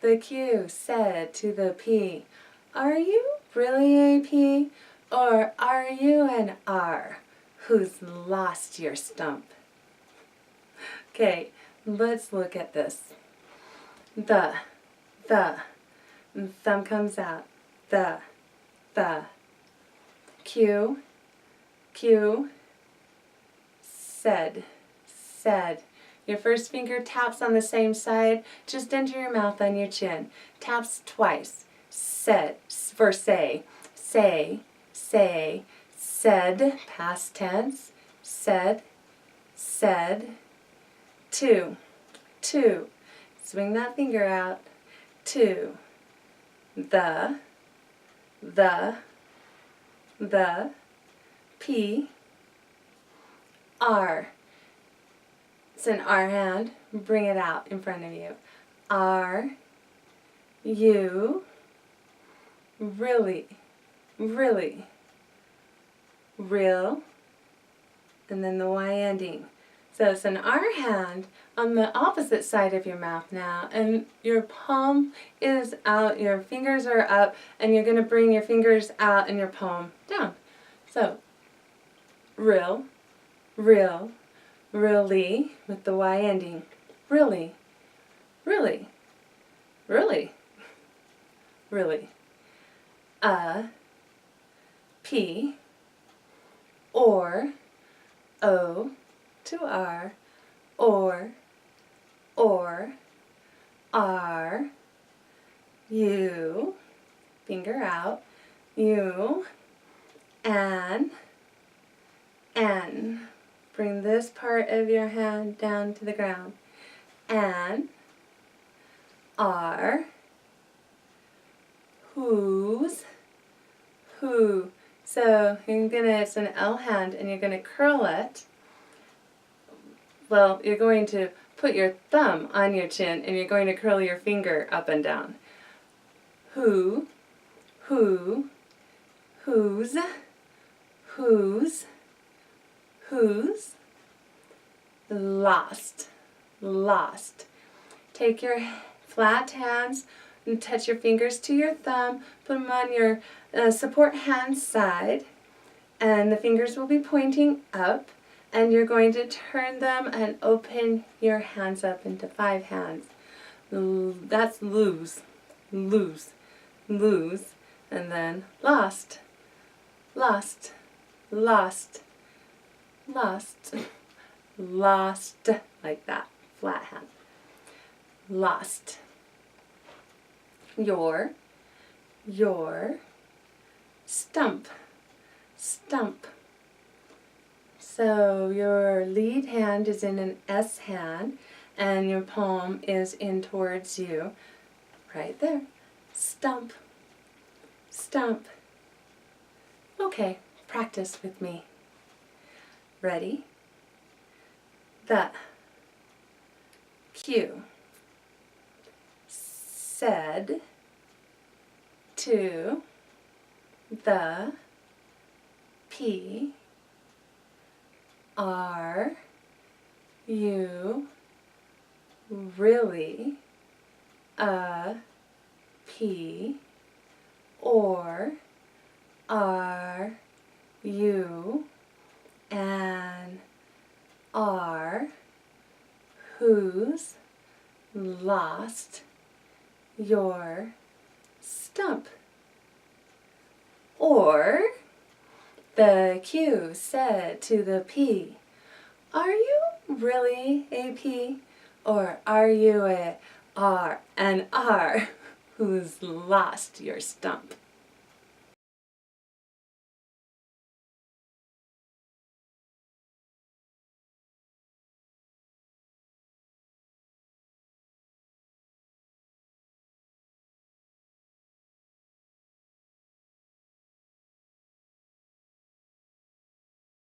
The Q said to the P, "Are you really a P, or are you an R who's lost your stump?" Okay, let's look at this. The, thumb comes out. The, Q, said. Your first finger taps on the same side, just under your mouth on your chin. Taps twice. Said, for say. Say, said, past tense. Said. Two. Swing that finger out. Two. The, P, R. It's an R hand. Bring it out in front of you. R, you, really, real, and then the Y ending. So it's an R hand on the opposite side of your mouth now, and your palm is out, your fingers are up, and you're going to bring your fingers out and your palm down. So, real, really, with the Y ending. Really. P, or, O to R, or, R, you, finger out, you, N. Bring this part of your hand down to the ground. N, R, whose, who. So it's an L hand, and you're gonna curl it. Well, you're going to put your thumb on your chin, and you're going to curl your finger up and down. Who, whose, lost. Take your flat hands and touch your fingers to your thumb, put them on your support hand side, and the fingers will be pointing up, and you're going to turn them and open your hands up into 5 hands. That's lose, and then lost, like that, flat hand. Lost. Your stump. So your lead hand is in an S hand, and your palm is in towards you. Right there. Stump. Okay, practice with me. Ready? The Q said to the P, are you really a P, or are you an R who's lost your stump? Or the Q said to the P, are you really a P, or are you an R who's lost your stump?